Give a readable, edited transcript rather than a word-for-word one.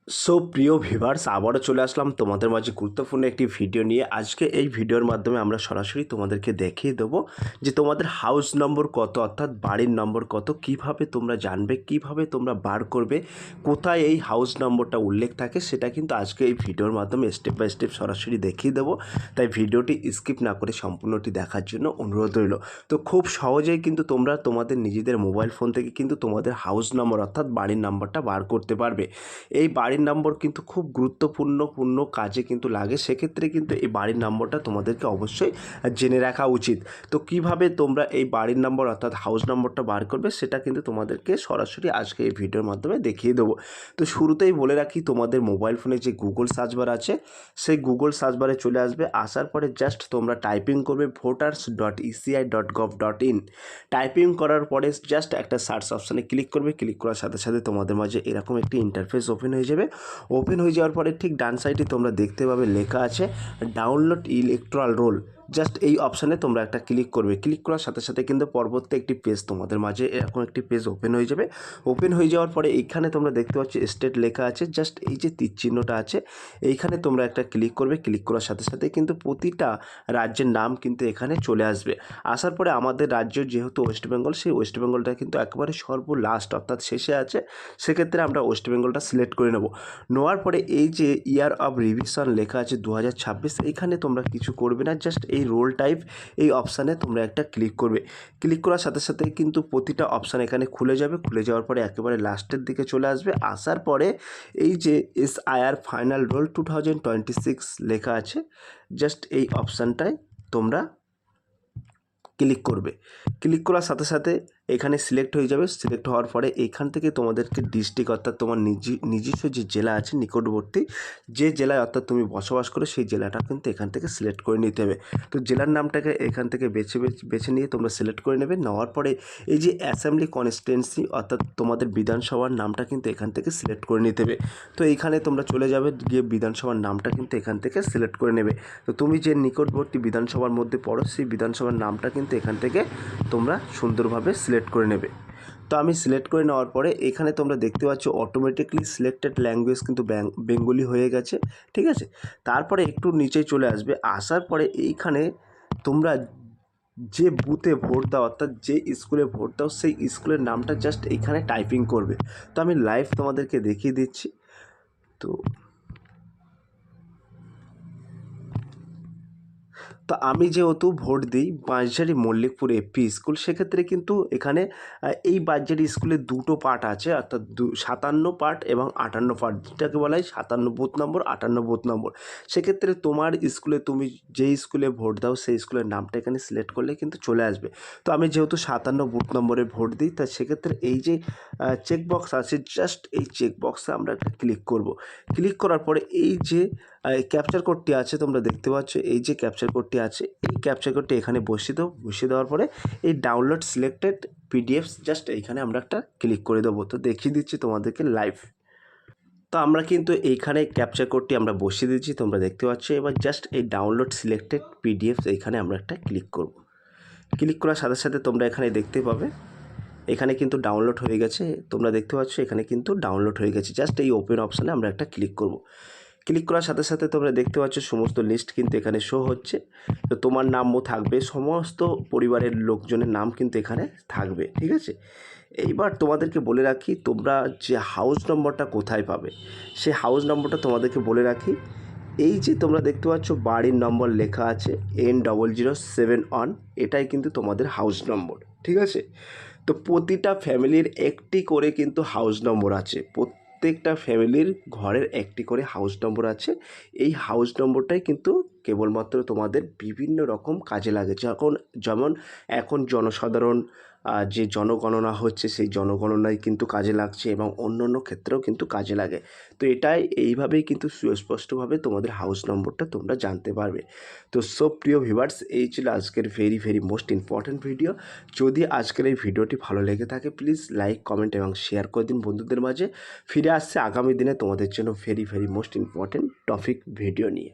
So প্রিয় viewers, আবারও চলে আসলাম তোমাদের মাঝে গুরুত্বপূর্ণ একটি ভিডিও নিয়ে। আজকে এই ভিডিওর মাধ্যমে আমরা সরাসরি তোমাদেরকে দেখিয়ে দেবো যে তোমাদের হাউস নম্বর কত, অর্থাৎ বাড়ির নম্বর কত, কিভাবে তোমরা জানবে, কিভাবে তোমরা বার করবে, কোথায় এই হাউস নম্বরটা উল্লেখ থাকে, সেটা কিন্তু আজকে এই ভিডিওর মাধ্যমে স্টেপ বাই স্টেপ সরাসরি দেখিয়ে দেবো। তাই ভিডিওটি স্কিপ না করে সম্পূর্ণটি দেখার জন্য অনুরোধ রইল। তো খুব সহজেই কিন্তু তোমরা তোমাদের নিজেদের মোবাইল ফোন থেকে কিন্তু তোমাদের হাউস নম্বর অর্থাৎ বাড়ির নাম্বারটা বার করতে পারবে। এই বাড়ির নম্বর কিন্তু খুব গুরুত্বপূর্ণ কাজে কিন্তু লাগে। সেক্ষেত্রে কিন্তু এই বাড়ির নম্বরটা তোমাদেরকে অবশ্যই জেনে রাখা উচিত। তো কিভাবে তোমরা এই বাড়ির নম্বর অর্থাৎ হাউস নম্বরটা বার করবে সেটা কিন্তু তোমাদেরকে সরাসরি আজকে এই ভিডিওর মাধ্যমে দেখিয়ে দেবো। তো শুরুতেই বলে রাখি, তোমাদের মোবাইল ফোনে যে গুগল সার্চ বার আছে সেই গুগল সার্চ বারে চলে আসবে। আসার পরে জাস্ট তোমরা টাইপিং করবে voters.eci.gov.in। টাইপিং করার পরে জাস্ট একটা সার্চ অপশানে ক্লিক করবে। ক্লিক করার সাথে সাথে তোমাদের মাঝে এরকম একটি ইন্টারফেস ওপেন হয়ে যাবে। ওপেন হয়ে যাওয়ার পরে ঠিক ডান সাইডে তোমরা দেখতে পাবে লেখা আছে ডাউনলোড ইলেকট্রাল রোল। জাস্ট এই অপশানে তোমরা একটা ক্লিক করবে। ক্লিক করার সাথে সাথে কিন্তু পরবর্তী একটি পেজ তোমাদের মাঝে এরকম একটি পেজ ওপেন হয়ে যাবে। ওপেন হয়ে যাওয়ার পরে এইখানে তোমরা দেখতে পাচ্ছ স্টেট লেখা আছে। জাস্ট এই যে তীর চিহ্নটা আছে এইখানে তোমরা একটা ক্লিক করবে। ক্লিক করার সাথে সাথে কিন্তু প্রতিটা রাজ্যের নাম কিন্তু এখানে চলে আসবে। আসার পরে আমাদের রাজ্য যেহেতু ওয়েস্ট বেঙ্গল, সেই ওয়েস্ট বেঙ্গলটা কিন্তু একেবারে সর্বলাস্ট অর্থাৎ শেষে আছে। সেক্ষেত্রে আমরা ওয়েস্ট বেঙ্গলটা সিলেক্ট করে নেব। নেওয়ার পরে এই যে ইয়ার অফ রিভিশন লেখা আছে 2026, এইখানে তোমরা কিছু করবে না, জাস্ট এই রোল টাইপ এই অপশানে তোমরা একটা ক্লিক করবে। ক্লিক করার সাথে সাথে কিন্তু প্রতিটা অপশান এখানে খুলে যাবে। খুলে যাওয়ার পরে একেবারে লাস্টের দিকে চলে আসবে। আসার পরে এই যে SIR ফাইনাল রোল 2026 লেখা আছে, জাস্ট এই অপশানটায় তোমরা ক্লিক করবে। ক্লিক করার সাথে সাথে এখানে সিলেক্ট হয়ে যাবে। সিলেক্ট হওয়ার পরে এখান থেকে তোমাদেরকে ডিস্ট্রিক্ট অর্থাৎ তোমার নিজস্ব যে জেলা আছে নিকটবর্তী যে জেলায় অর্থাৎ তুমি বসবাস করো সেই জেলাটা কিন্তু এখান থেকে সিলেক্ট করে নিতে হবে। তো জেলার নামটাকে এখান থেকে বেছে নিয়ে তোমরা সিলেক্ট করে নেবে। নেওয়ার পরে এই যে অ্যাসেম্বলি কনস্টিটুয়েন্সি অর্থাৎ তোমাদের বিধানসভার নামটা কিন্তু এখান থেকে সিলেক্ট করে নিতে হবে। তো এইখানে তোমরা চলে যাবে, গিয়ে বিধানসভার নামটা কিন্তু এখান থেকে সিলেক্ট করে নেবে। তো তুমি যে নিকটবর্তী বিধানসভার মধ্যে পড়ো সেই বিধানসভার নামটা কিন্তু এখান থেকে তোমরা সুন্দরভাবে সিলেক্ট করে নেবে। তো আমি সিলেক্ট করে নেওয়ার পরে এখানে তোমরা দেখতে পাচ্ছ অটোমেটিকলি সিলেক্টেড ল্যাঙ্গুয়েজ কিন্তু বেঙ্গলি হয়ে গেছে, ঠিক আছে। তারপরে একটু নিচে চলে আসবে। আসার পরে এইখানে তোমরা যে বুথে ভোট দাও অর্থাৎ যে স্কুলে ভোট দাও সেই স্কুলের নামটা জাস্ট এইখানে টাইপিং করবে। তো আমি লাইভ তোমাদেরকে দেখিয়ে দিচ্ছি। তো আমি যেহেতু ভোট দিই বাঁশঝারি মল্লিকপুর এপি স্কুল, সেক্ষেত্রে কিন্তু এখানে এই বাঁশঝারি স্কুলে দুটো পার্ট আছে, অর্থাৎ 57 পার্ট এবং 58 পার্ট, যেটাকে বলা হয় 57 বুথ নম্বর 58 বুথ নম্বর। সেক্ষেত্রে তোমার স্কুলে তুমি যেই স্কুলে ভোট দাও সেই স্কুলের নামটা এখানে সিলেক্ট করলে কিন্তু চলে আসবে। তো আমি যেহেতু 57 বুথ নম্বরে ভোট দিই, তাই সেক্ষেত্রে এই যে চেকবক্স আছে জাস্ট এই চেকবক্সে আমরা একটা ক্লিক করব। ক্লিক করার পরে এই যে ক্যাপচার কোডটি আছে তোমরা দেখতে পাচ্ছ, এই যে ক্যাপচার কোডটি আছে এই ক্যাপচার কোডটি এখানে বসিয়ে দেবো। বসিয়ে দেওয়ার পরে এই ডাউনলোড সিলেক্টেড পিডিএফস জাস্ট এইখানে আমরা একটা ক্লিক করে দেবো। তো দেখিয়ে দিচ্ছি তোমাদেরকে লাইভ। তো আমরা কিন্তু এইখানে ক্যাপচার কোডটি আমরা বসিয়ে দিচ্ছি, তোমরা দেখতে পাচ্ছ। এবার জাস্ট এই ডাউনলোড সিলেক্টেড পিডিএফস এইখানে আমরা একটা ক্লিক করব। ক্লিক করার সাথে সাথে তোমরা এখানে দেখতে পাবে এখানে কিন্তু ডাউনলোড হয়ে গেছে। তোমরা দেখতে পাচ্ছ এখানে কিন্তু ডাউনলোড হয়ে গেছে। জাস্ট এই ওপেন অপশানে আমরা একটা ক্লিক করব। ক্লিক করার সাথে সাথে তোমরা দেখতে পাচ্ছ সমস্ত লিস্ট কিন্তু এখানে শো হচ্ছে। তো তোমার নামও থাকবে, সমস্ত পরিবারের লোকজনের নাম কিন্তু এখানে থাকবে, ঠিক আছে। এইবার তোমাদেরকে বলে রাখি তোমরা যে হাউস নম্বরটা কোথায় পাবে সেই হাউস নম্বরটা তোমাদেরকে বলে রাখি। এই যে তোমরা দেখতে পাচ্ছ বাড়ির নম্বর লেখা আছে N0071, এটাই কিন্তু তোমাদের হাউস নম্বর, ঠিক আছে। তো প্রতিটা ফ্যামিলির একটি করে কিন্তু হাউস নম্বর আছে। প্রত্যেকটা ফ্যামিলির ঘরের একটি করে হাউস নম্বর আছে। এই হাউস নম্বরটাই কিন্তু কেবলমাত্র তোমাদের বিভিন্ন রকম কাজে লাগে। যেমন এখন জনসাধারণ যে জনগণনা হচ্ছে সেই জনগণনায় কিন্তু কাজে লাগছে এবং অন্য ক্ষেত্রেও কিন্তু কাজে লাগে। তো এটাই এইভাবেই কিন্তু সুস্পষ্টভাবে তোমাদের হাউস নম্বরটা তোমরা জানতে পারবে। তো সব প্রিয় ভিউয়ার্স, এই ছিল আজকের ভেরি মোস্ট ইম্পর্ট্যান্ট ভিডিও। যদি আজকের এই ভিডিওটি ভালো লেগে থাকে প্লিজ লাইক কমেন্ট এবং শেয়ার করে দিন বন্ধুদের মাঝে। ফিরে আসছে আগামী দিনে তোমাদের জন্য very most important topic video নিয়ে।